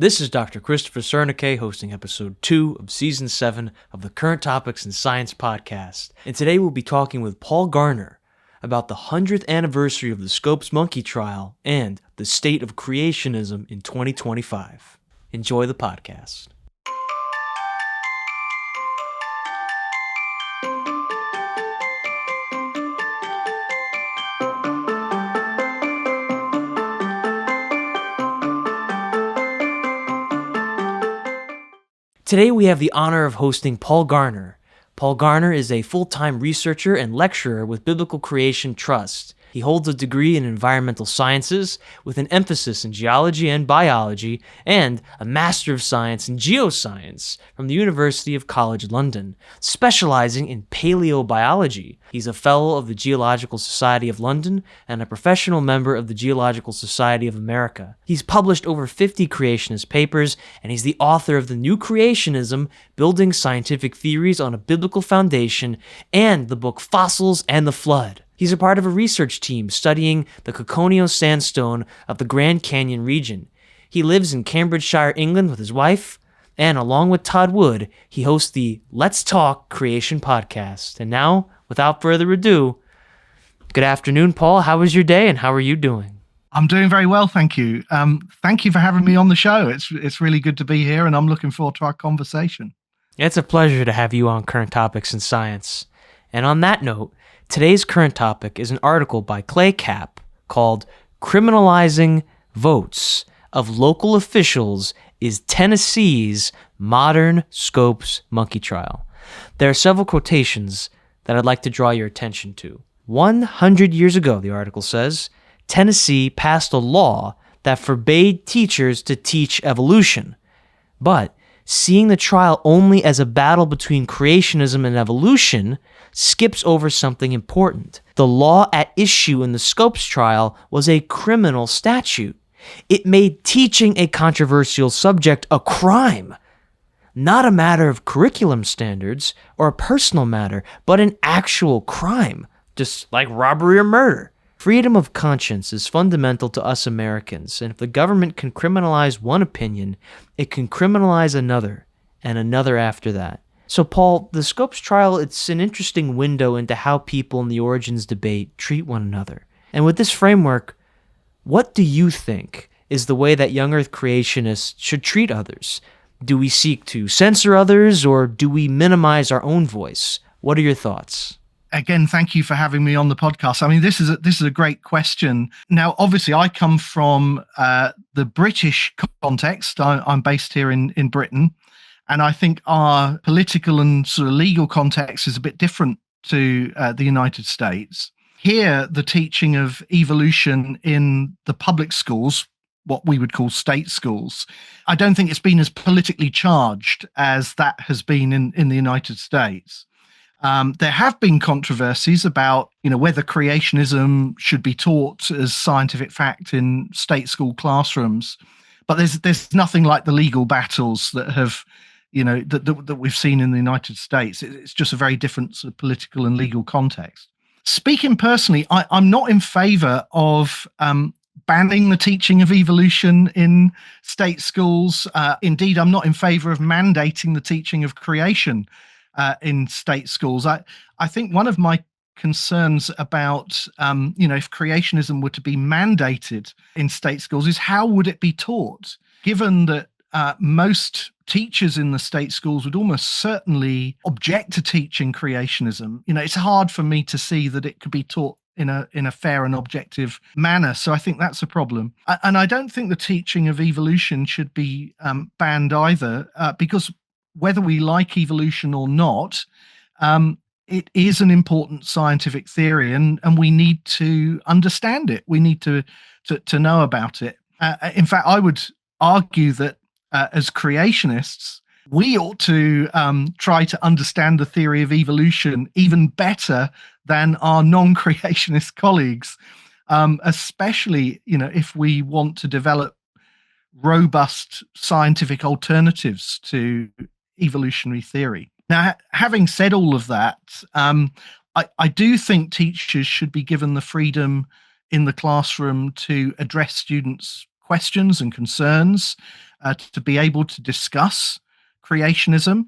This is Dr. Christopher Sernaque hosting episode 2 of season 7 of the Current Topics in Science podcast. And today we'll be talking with Paul Garner about the 100th anniversary of the Scopes monkey trial and the state of creationism in 2025. Enjoy the podcast. Today we have the honor of hosting Paul Garner. Paul Garner is a full-time researcher and lecturer with Biblical Creation Trust. He holds a degree in environmental sciences with an emphasis in geology and biology and a Master of Science in Geoscience from the University of College London, specializing in paleobiology. He's a fellow of the Geological Society of London and a professional member of the Geological Society of America. He's published over 50 creationist papers, and he's the author of The New Creationism, Building Scientific Theories on a Biblical Foundation, and the book Fossils and the Flood. He's a part of a research team studying the Coconino sandstone of the Grand Canyon region. He lives in Cambridgeshire, England with his wife, and along with Todd Wood, he hosts the Let's Talk Creation podcast. And now, without further ado, good afternoon, Paul. How was your day and how are you doing? I'm doing very well, thank you. Thank you for having me on the show. It's really good to be here, and I'm looking forward to our conversation. It's a pleasure to have you on Current Topics in Science. And on that note, today's current topic is an article by Clay Capp called Criminalizing Votes of Local Officials is Tennessee's Modern Scopes Monkey Trial. There are several quotations that I'd like to draw your attention to. 100 years ago, the article says, Tennessee passed a law that forbade teachers to teach evolution. But seeing the trial only as a battle between creationism and evolution skips over something important. The law at issue in the Scopes trial was a criminal statute. It made teaching a controversial subject a crime, not a matter of curriculum standards or a personal matter, but an actual crime, just like robbery or murder. Freedom of conscience is fundamental to us Americans, and if the government can criminalize one opinion, it can criminalize another, and another after that. So, Paul, the Scopes trial, it's an interesting window into how people in the origins debate treat one another. And with this framework, what do you think is the way that Young-Earth Creationists should treat others? Do we seek to censor others, or do we minimize our own voice? What are your thoughts? Again, thank you for having me on the podcast. I mean, this is a great question. Now, obviously, I come from the British context. I'm based here in Britain, and I think our political and sort of legal context is a bit different to the United States. Here, the teaching of evolution in the public schools, what we would call state schools, I don't think it's been as politically charged as that has been in the United States. There have been controversies about, whether creationism should be taught as scientific fact in state school classrooms, but there's nothing like the legal battles that have, that we've seen in the United States. It's just a very different sort of political and legal context. Speaking personally, I'm not in favour of banning the teaching of evolution in state schools. Indeed, I'm not in favour of mandating the teaching of creation in state schools. I think one of my concerns about, if creationism were to be mandated in state schools is how would it be taught, given that most teachers in the state schools would almost certainly object to teaching creationism. It's hard for me to see that it could be taught in a fair and objective manner. So I think that's a problem. And I don't think the teaching of evolution should be banned either, because whether we like evolution or not, it is an important scientific theory, and we need to understand it. We need to know about it. In fact, I would argue that as creationists, we ought to try to understand the theory of evolution even better than our non-creationist colleagues, especially if we want to develop robust scientific alternatives to evolutionary theory. Now, having said all of that, I do think teachers should be given the freedom in the classroom to address students' questions and concerns, to be able to discuss creationism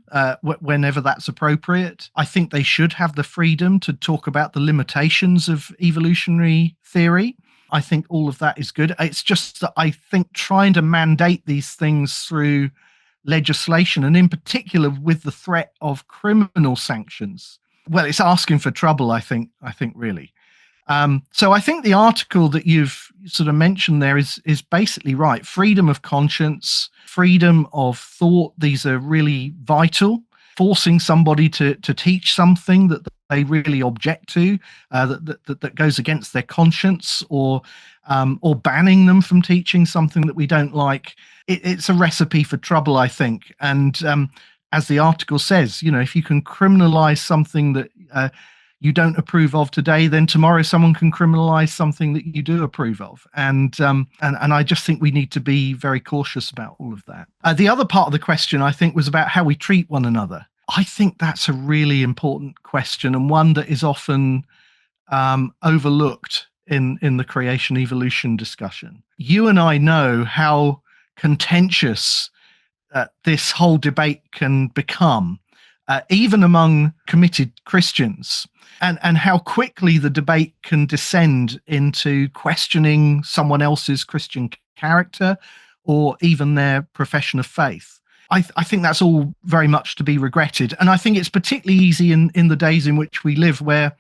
whenever that's appropriate. I think they should have the freedom to talk about the limitations of evolutionary theory. I think all of that is good. It's just that I think trying to mandate these things through legislation, and in particular with the threat of criminal sanctions, well, it's asking for trouble, I think really. So I think the article that you've sort of mentioned there is basically right. Freedom of conscience, freedom of thought, these are really vital. Forcing somebody to teach something that they really object to, that goes against their conscience, or banning them from teaching something that we don't like, it's a recipe for trouble, I think. And as the article says, if you can criminalize something that you don't approve of today, then tomorrow someone can criminalize something that you do approve of. And I just think we need to be very cautious about all of that. The other part of the question, I think, was about how we treat one another. I think that's a really important question, and one that is often overlooked in the creation evolution discussion. You and I know how contentious this whole debate can become, even among committed Christians, and how quickly the debate can descend into questioning someone else's Christian character or even their profession of faith. I think that's all very much to be regretted. And I think it's particularly easy in the days in which we live, where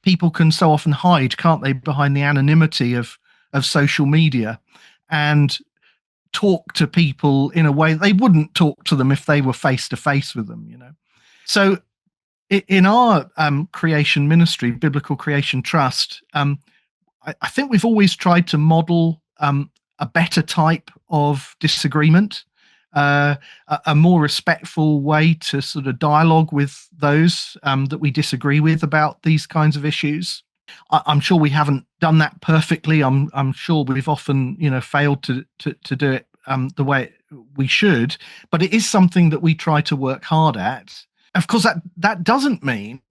people can so often hide, can't they, behind the anonymity of social media, and talk to people in a way they wouldn't talk to them if they were face to face with them, So in our creation ministry, Biblical Creation Trust, I think we've always tried to model a better type of disagreement, a more respectful way to sort of dialogue with those that we disagree with about these kinds of issues. I'm sure we haven't done that perfectly. I'm sure we've often, failed to do it the way we should, but it is something that we try to work hard at. Of course, that doesn't mean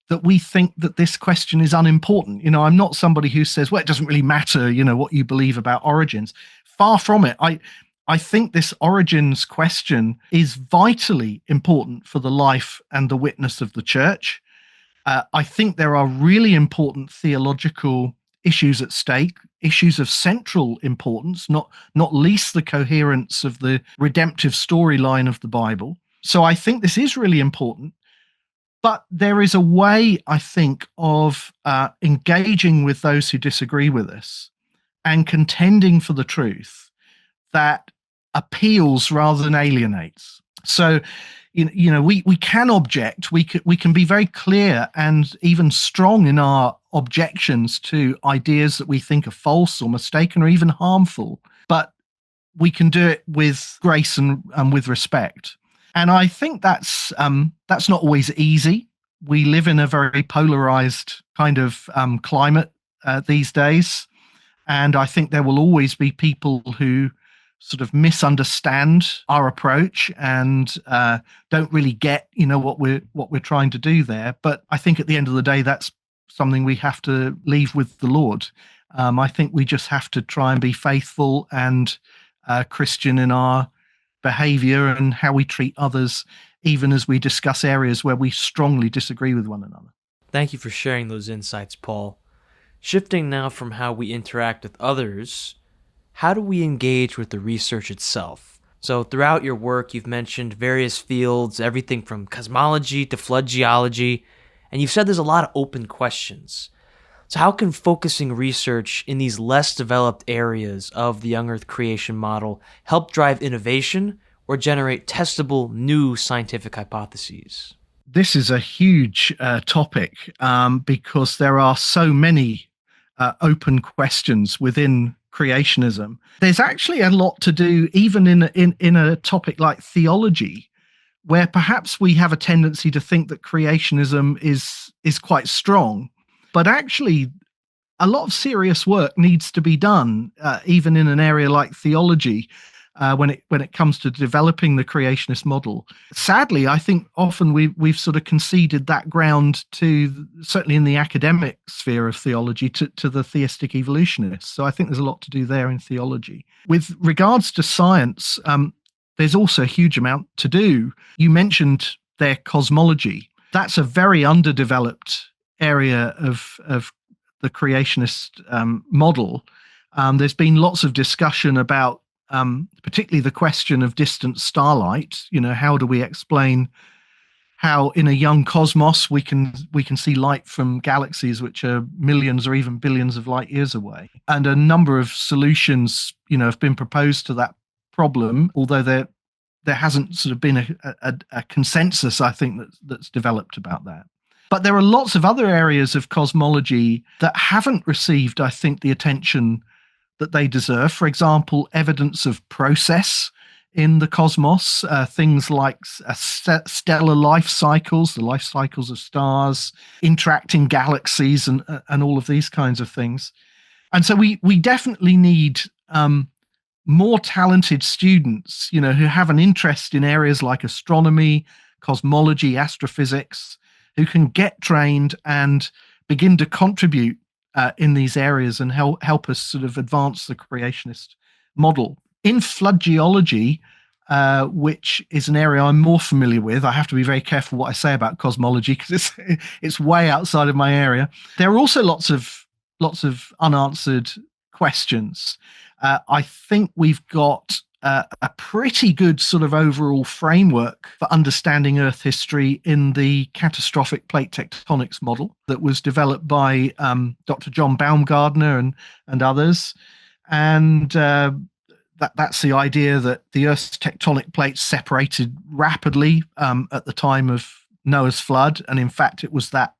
that we think that this question is unimportant. I'm not somebody who says, well, it doesn't really matter, what you believe about origins. Far from it. I think this origins question is vitally important for the life and the witness of the church. I think there are really important theological issues at stake, issues of central importance, not least the coherence of the redemptive storyline of the Bible. So I think this is really important. But there is a way, I think, of engaging with those who disagree with us and contending for the truth that appeals rather than alienates. So, we can object. We can be very clear and even strong in our objections to ideas that we think are false or mistaken or even harmful. But we can do it with grace and with respect. And I think that's not always easy. We live in a very polarized kind of climate these days. And I think there will always be people who sort of misunderstand our approach and don't really get, what we're trying to do there. But I think at the end of the day, that's something we have to leave with the Lord. I think we just have to try and be faithful and Christian in our behavior and how we treat others, even as we discuss areas where we strongly disagree with one another. Thank you for sharing those insights, Paul. Shifting now from how we interact with others, how do we engage with the research itself? So throughout your work, you've mentioned various fields, everything from cosmology to flood geology, and you've said there's a lot of open questions. So how can focusing research in these less developed areas of the Young-Earth creation model help drive innovation or generate testable new scientific hypotheses? This is a huge topic because there are so many open questions within creationism. There's actually a lot to do even in a topic like theology, where perhaps we have a tendency to think that creationism is quite strong. But actually, a lot of serious work needs to be done, even in an area like theology, when it comes to developing the creationist model. Sadly, I think often we've sort of conceded that ground to, certainly in the academic sphere of theology, to the theistic evolutionists. So I think there's a lot to do there in theology. With regards to science, there's also a huge amount to do. You mentioned their cosmology. That's a very underdeveloped area of the creationist model. There's been lots of discussion about particularly the question of distant starlight. How do we explain how in a young cosmos we can see light from galaxies which are millions or even billions of light years away? And a number of solutions have been proposed to that problem, although there hasn't sort of been a consensus, I think, that's developed about that. But there are lots of other areas of cosmology that haven't received, I think, the attention that they deserve. For example, evidence of process in the cosmos, things like stellar life cycles, the life cycles of stars, interacting galaxies, and all of these kinds of things. And so we definitely need more talented students, who have an interest in areas like astronomy, cosmology, astrophysics, who can get trained and begin to contribute in these areas and help us sort of advance the creationist model. In flood geology, which is an area I'm more familiar with, I have to be very careful what I say about cosmology because it's way outside of my area. There are also lots of unanswered questions. I think we've got a pretty good sort of overall framework for understanding Earth history in the catastrophic plate tectonics model that was developed by Dr. John Baumgartner and others. And that's the idea that the Earth's tectonic plates separated rapidly at the time of Noah's flood. And in fact, it was that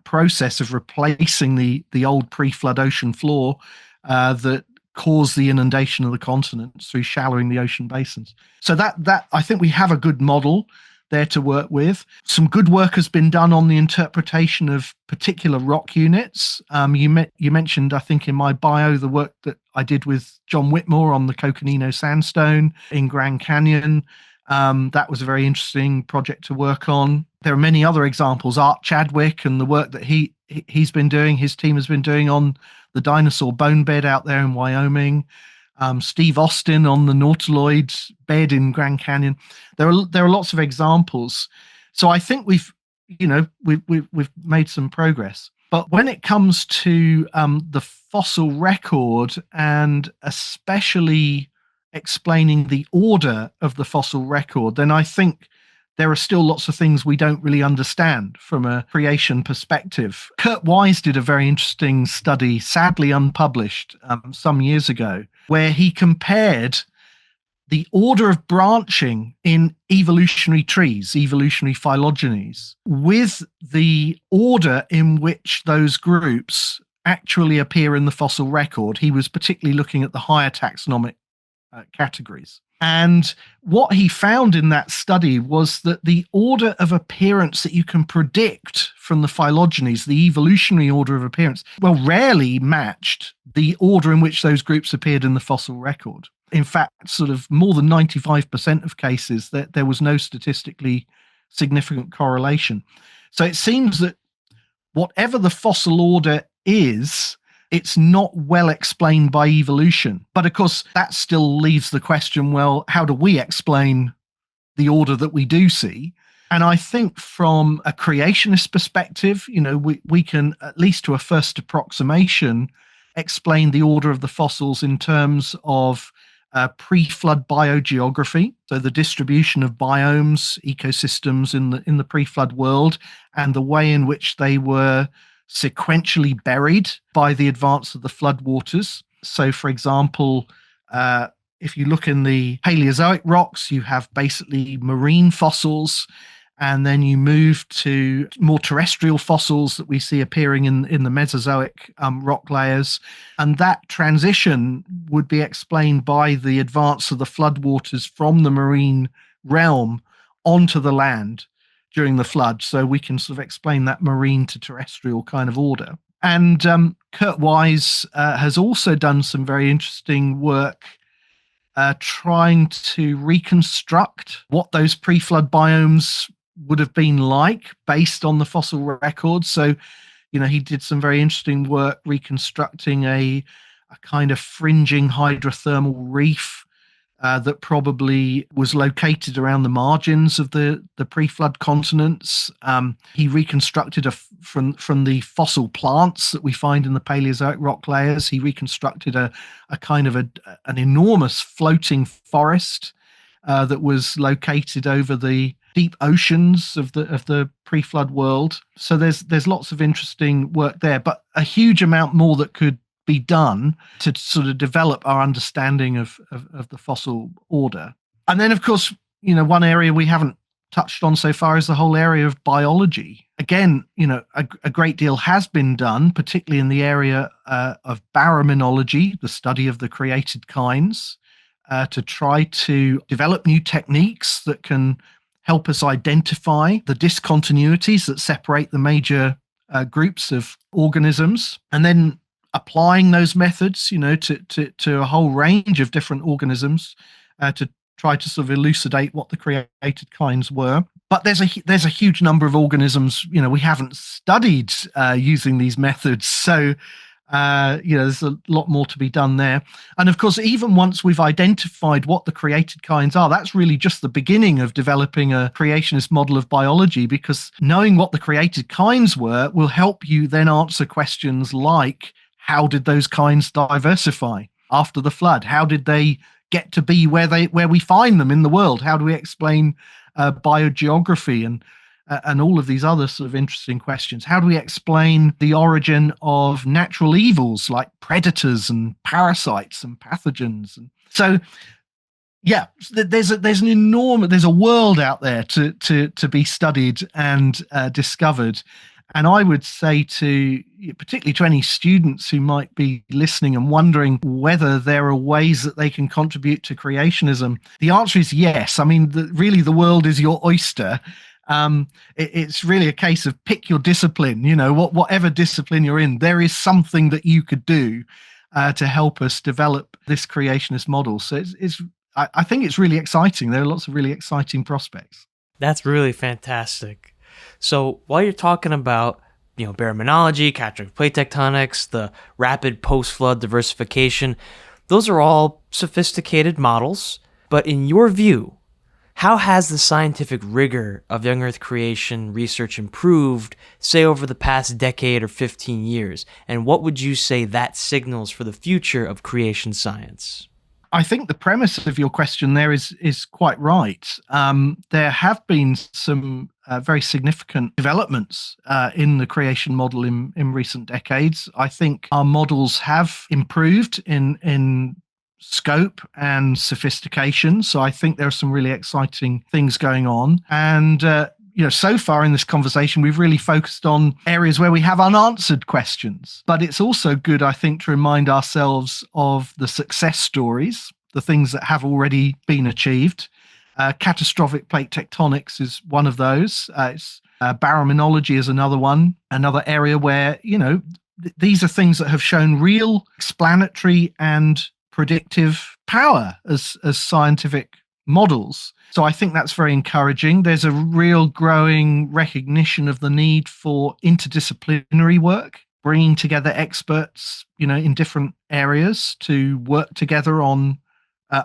process of replacing the old pre-flood ocean floor that caused the inundation of the continents through shallowing the ocean basins. So that I think we have a good model there to work with. Some good work has been done on the interpretation of particular rock units. You mentioned, I think, in my bio, the work that I did with John Whitmore on the Coconino sandstone in Grand Canyon. That was a very interesting project to work on. There are many other examples. Art Chadwick and the work that he's been doing, his team has been doing on the dinosaur bone bed out there in Wyoming. Steve Austin on the nautiloid bed in Grand Canyon. There are lots of examples. So I think we've made some progress. But when it comes to the fossil record, and especially explaining the order of the fossil record, then I think there are still lots of things we don't really understand from a creation perspective. Kurt Wise did a very interesting study, sadly unpublished, some years ago, where he compared the order of branching in evolutionary trees, evolutionary phylogenies, with the order in which those groups actually appear in the fossil record. He was particularly looking at the higher taxonomic categories. And what he found in that study was that the order of appearance that you can predict from the phylogenies, the evolutionary order of appearance, rarely matched the order in which those groups appeared in the fossil record. In fact, sort of more than 95% of cases, that there was no statistically significant correlation. So it seems that whatever the fossil order is, it's not well explained by evolution. But of course, that still leaves the question, well, how do we explain the order that we do see? And I think from a creationist perspective, we can, at least to a first approximation, explain the order of the fossils in terms of pre-flood biogeography, so the distribution of biomes, ecosystems in the pre-flood world, and the way in which they were sequentially buried by the advance of the floodwaters. So, for example, if you look in the Paleozoic rocks, you have basically marine fossils, and then you move to more terrestrial fossils that we see appearing in the Mesozoic rock layers. And that transition would be explained by the advance of the floodwaters from the marine realm onto the land during the flood. So we can sort of explain that marine to terrestrial kind of order. And Kurt Wise has also done some very interesting work trying to reconstruct what those pre-flood biomes would have been like based on the fossil records. So, he did some very interesting work reconstructing a kind of fringing hydrothermal reef that probably was located around the margins of the pre-flood continents. He reconstructed from the fossil plants that we find in the Paleozoic rock layers. He reconstructed a kind of an enormous floating forest that was located over the deep oceans of the pre-flood world. So there's lots of interesting work there, but a huge amount more that could be done to sort of develop our understanding of the fossil order. And then, of course, one area we haven't touched on so far is the whole area of biology. Again, a great deal has been done, particularly in the area of baraminology, the study of the created kinds, to try to develop new techniques that can help us identify the discontinuities that separate the major groups of organisms, and then applying those methods, to a whole range of different organisms to try to sort of elucidate what the created kinds were. But there's a huge number of organisms, we haven't studied using these methods. So, there's a lot more to be done there. And of course, even once we've identified what the created kinds are, that's really just the beginning of developing a creationist model of biology, because knowing what the created kinds were will help you then answer questions like, how did those kinds diversify after the flood? How did they get to be where we find them in the world? How do we explain biogeography and all of these other sort of interesting questions? How do we explain the origin of natural evils like predators and parasites and pathogens? And so, yeah, there's a world out there to be studied and discovered. And I would say particularly to any students who might be listening and wondering whether there are ways that they can contribute to creationism, the answer is yes. I mean, really, the world is your oyster. It's really a case of pick your discipline. Whatever discipline you're in, there is something that you could do to help us develop this creationist model. So I think it's really exciting. There are lots of really exciting prospects. That's really fantastic. So while you're talking about, baraminology, catastrophic plate tectonics, the rapid post-flood diversification, those are all sophisticated models. But in your view, how has the scientific rigor of young Earth creation research improved, say, over the past decade or 15 years? And what would you say that signals for the future of creation science? I think the premise of your question there is quite right. There have been some very significant developments in the creation model in recent decades. I think our models have improved in scope and sophistication. So I think there are some really exciting things going on. And so far in this conversation, we've really focused on areas where we have unanswered questions. But it's also good, I think, to remind ourselves of the success stories, the things that have already been achieved. Catastrophic plate tectonics is one of those. Baraminology is another area where, these are things that have shown real explanatory and predictive power as scientific models. So I think that's very encouraging. There's a real growing recognition of the need for interdisciplinary work, bringing together experts, in different areas to work together on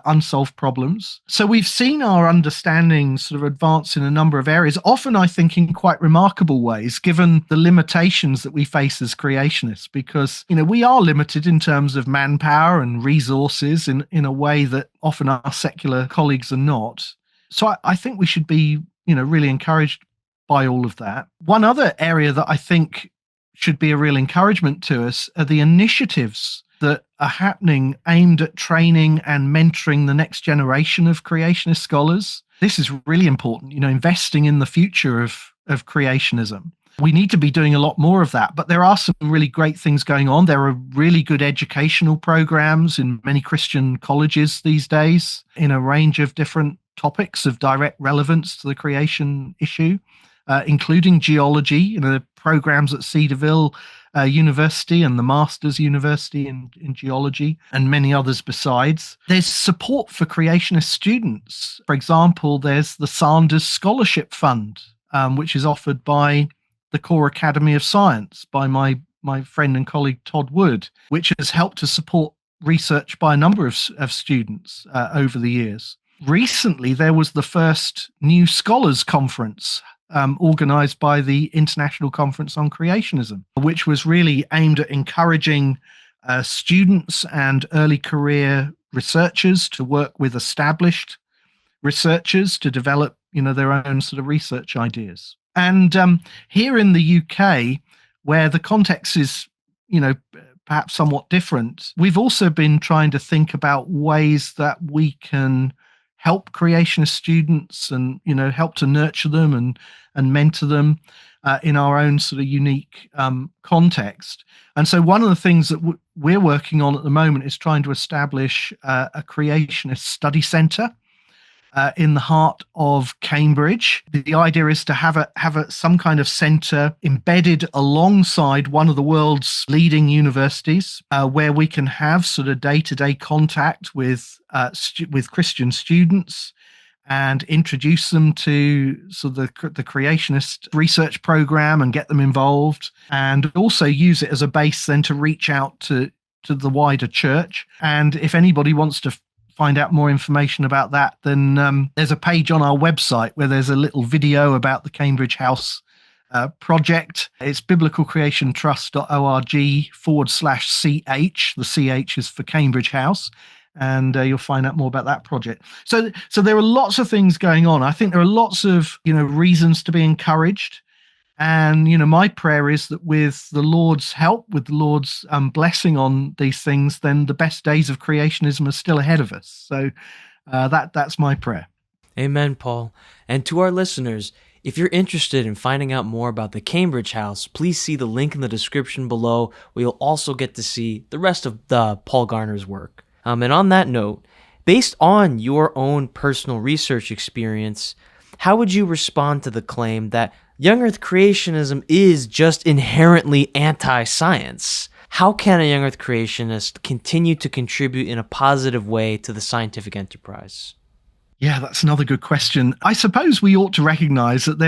unsolved problems. So we've seen our understanding sort of advance in a number of areas, often I think in quite remarkable ways, given the limitations that we face as creationists, because, we are limited in terms of manpower and resources in a way that often our secular colleagues are not. So I think we should be, really encouraged by all of that. One other area that I think should be a real encouragement to us are the initiatives that are happening aimed at training and mentoring the next generation of creationist scholars. This is really important, investing in the future of creationism. We need to be doing a lot more of that, but there are some really great things going on. There are really good educational programs in many Christian colleges these days in a range of different topics of direct relevance to the creation issue, including geology. The programs at Cedarville University and the Masters University in Geology, and many others besides. There's support for creationist students. For example, there's the Sanders Scholarship Fund, which is offered by the Core Academy of Science, by my friend and colleague Todd Wood, which has helped to support research by a number of students over the years. Recently, there was the first New Scholars Conference organized by the International Conference on Creationism, which was really aimed at encouraging students and early career researchers to work with established researchers to develop, their own sort of research ideas. And here in the UK, where the context is, perhaps somewhat different, we've also been trying to think about ways that we can help creationist students and, help to nurture them and mentor them in our own sort of unique context. And so one of the things that we're working on at the moment is trying to establish a creationist study centre in the heart of Cambridge. The idea is to have some kind of centre embedded alongside one of the world's leading universities, where we can have sort of day-to-day contact with Christian students and introduce them to sort of the creationist research program and get them involved, and also use it as a base then to reach out to the wider church. And if anybody wants to find out more information about that, then there's a page on our website where there's a little video about the Cambridge House project. It's biblicalcreationtrust.org/CH. The CH is for Cambridge House. And you'll find out more about that project. So there are lots of things going on. I think there are lots of, reasons to be encouraged. And, my prayer is that with the Lord's help, with the Lord's blessing on these things, then the best days of creationism are still ahead of us. So that's my prayer. Amen, Paul. And to our listeners, if you're interested in finding out more about the Cambridge House, please see the link in the description below, where you'll also get to see the rest of Paul Garner's work. And on that note, based on your own personal research experience, how would you respond to the claim that Young-Earth creationism is just inherently anti-science? How can a Young-Earth creationist continue to contribute in a positive way to the scientific enterprise? Yeah, that's another good question. I suppose we ought to recognize that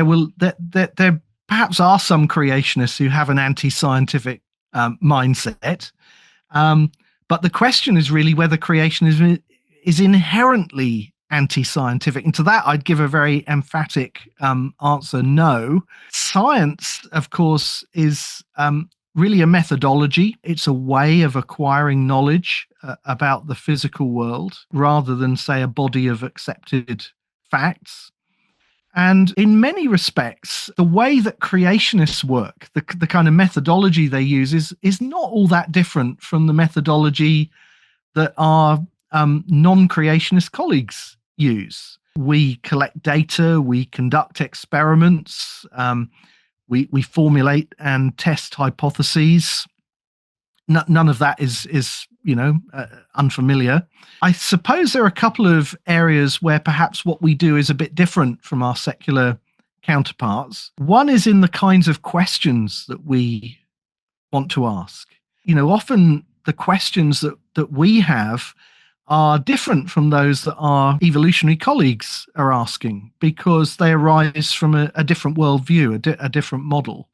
there perhaps are some creationists who have an anti-scientific mindset. But the question is really whether creationism is inherently anti-scientific. And to that, I'd give a very emphatic answer: no. Science, of course, is really a methodology. It's a way of acquiring knowledge about the physical world, rather than, say, a body of accepted facts. And in many respects, the way that creationists work, the kind of methodology they use is not all that different from the methodology that our non-creationist colleagues use. We collect data, we conduct experiments, we formulate and test hypotheses. None of that is unfamiliar. I suppose there are a couple of areas where perhaps what we do is a bit different from our secular counterparts. One is in the kinds of questions that we want to ask. Often the questions that we have are different from those that our evolutionary colleagues are asking, because they arise from a different worldview, a different model.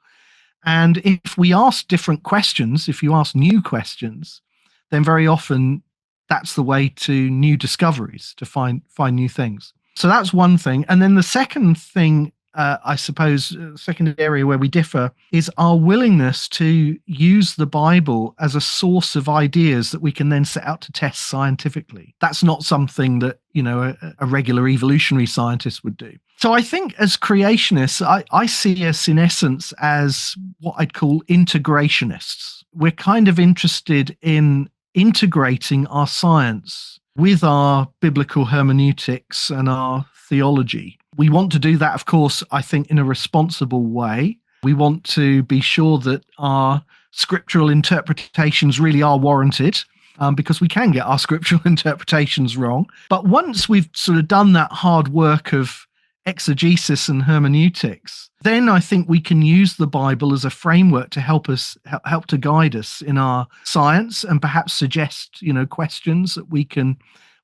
And if we ask different questions, if you ask new questions, then very often that's the way to new discoveries, to find new things. So that's one thing. And then the second thing, I suppose, second area where we differ is our willingness to use the Bible as a source of ideas that we can then set out to test scientifically. That's not something that, a regular evolutionary scientist would do. So I think as creationists, I see us in essence as what I'd call integrationists. We're kind of interested in integrating our science with our biblical hermeneutics and our theology. We want to do that, of course, I think, in a responsible way. We want to be sure that our scriptural interpretations really are warranted, because we can get our scriptural interpretations wrong. But once we've sort of done that hard work of exegesis and hermeneutics, then I think we can use the Bible as a framework to help to guide us in our science, and perhaps suggest, questions that we can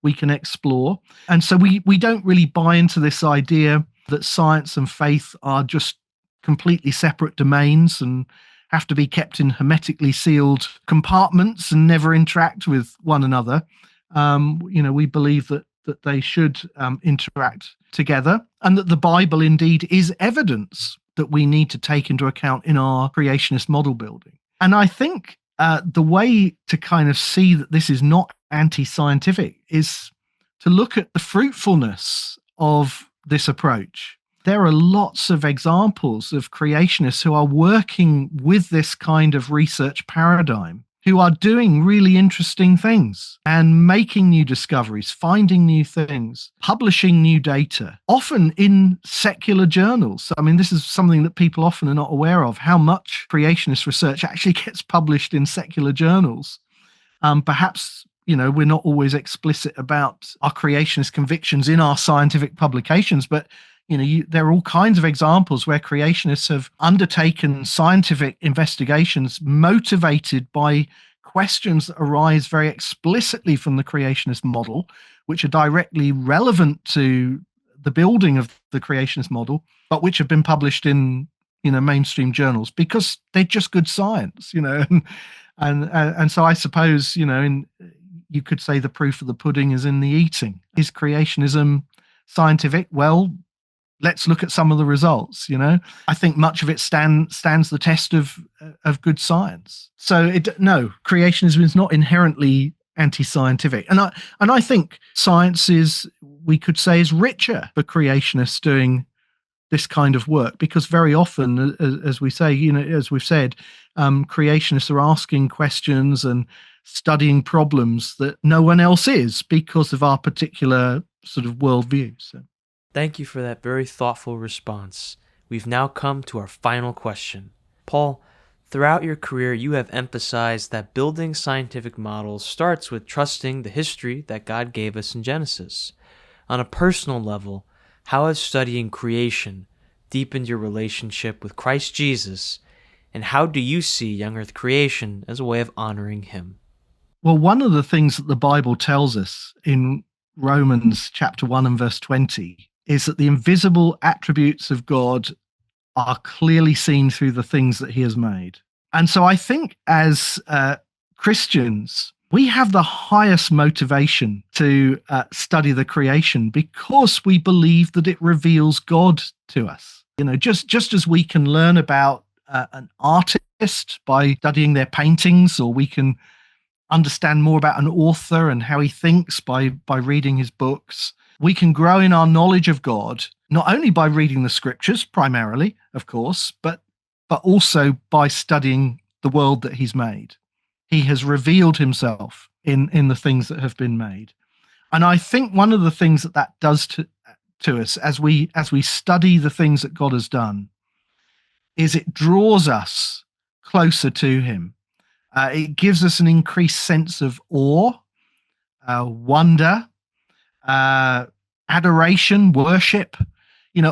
explore. And so we don't really buy into this idea that science and faith are just completely separate domains and have to be kept in hermetically sealed compartments and never interact with one another. We believe that they should interact together, and that the Bible indeed is evidence that we need to take into account in our creationist model building. And I think the way to kind of see that this is not anti-scientific is to look at the fruitfulness of this approach. There are lots of examples of creationists who are working with this kind of research paradigm, who are doing really interesting things and making new discoveries, finding new things, publishing new data, often in secular journals. I mean, this is something that people often are not aware of, how much creationist research actually gets published in secular journals. Perhaps, we're not always explicit about our creationist convictions in our scientific publications, but there are all kinds of examples where creationists have undertaken scientific investigations motivated by questions that arise very explicitly from the creationist model, which are directly relevant to the building of the creationist model, but which have been published in mainstream journals because they're just good science, and so I suppose you could say the proof of the pudding is in the eating. Is creationism scientific? Well, let's look at some of the results. I think much of it stands the test of good science. So creationism is not inherently anti-scientific, and I think science we could say is richer for creationists doing this kind of work, because very often, as we say, as we've said, creationists are asking questions and studying problems that no one else is because of our particular sort of worldview. So. Thank you for that very thoughtful response. We've now come to our final question. Paul, throughout your career, you have emphasized that building scientific models starts with trusting the history that God gave us in Genesis. On a personal level, how has studying creation deepened your relationship with Christ Jesus, and how do you see Young-Earth creation as a way of honoring him? Well, one of the things that the Bible tells us in Romans chapter 1 and verse 20 is that the invisible attributes of God are clearly seen through the things that he has made. And so I think as Christians, we have the highest motivation to study the creation because we believe that it reveals God to us. Just as we can learn about an artist by studying their paintings, or we can understand more about an author and how he thinks by reading his books, we can grow in our knowledge of God, not only by reading the scriptures primarily, of course, but also by studying the world that he's made. He has revealed himself in the things that have been made. And I think one of the things that does to us as we study the things that God has done is it draws us closer to him. It gives us an increased sense of awe, wonder, adoration, worship.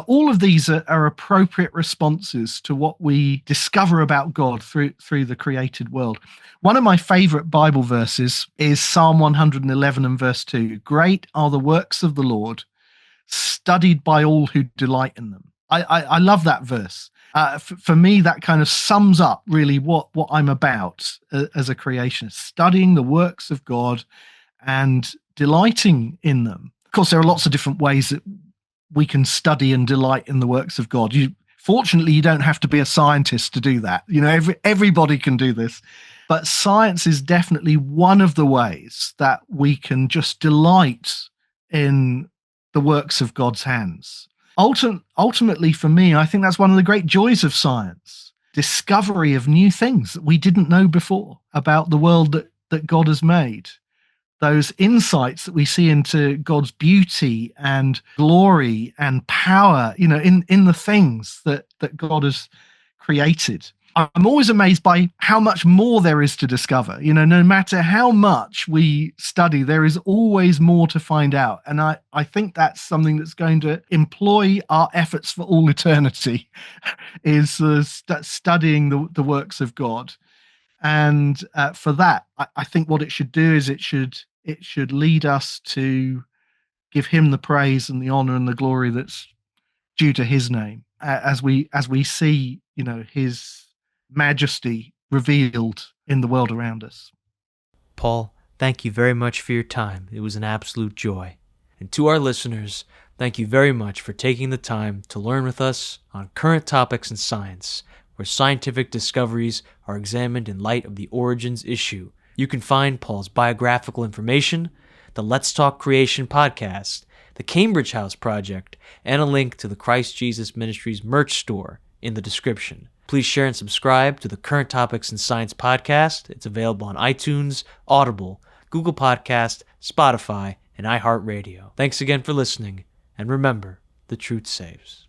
All of these are appropriate responses to what we discover about God through the created world. One of my favorite Bible verses is Psalm 111 and verse 2. Great are the works of the Lord, studied by all who delight in them. I love that verse. For me, that kind of sums up really what I'm about as a creationist, studying the works of God and delighting in them. Of course, there are lots of different ways that we can study and delight in the works of God. Fortunately, you don't have to be a scientist to do that. Everybody can do this. But science is definitely one of the ways that we can just delight in the works of God's hands. Ultimately, for me, I think that's one of the great joys of science, discovery of new things that we didn't know before about the world that God has made. Those insights that we see into God's beauty and glory and power, in the things that God has created. I'm always amazed by how much more there is to discover. No matter how much we study, there is always more to find out. And I think that's something that's going to employ our efforts for all eternity, is studying the works of God. And for that, I think what it should do is it should lead us to give him the praise and the honor and the glory that's due to his name, as we see, his majesty revealed in the world around us. Paul, thank you very much for your time. It was an absolute joy. And to our listeners, thank you very much for taking the time to learn with us on current topics in science, where scientific discoveries are examined in light of the origins issue. You can find Paul's biographical information, the Let's Talk Creation podcast, the Cambridge House Project, and a link to the Christ Jesus Ministries merch store in the description. Please share and subscribe to the Current Topics in Science podcast. It's available on iTunes, Audible, Google Podcast, Spotify, and iHeartRadio. Thanks again for listening, and remember, the truth saves.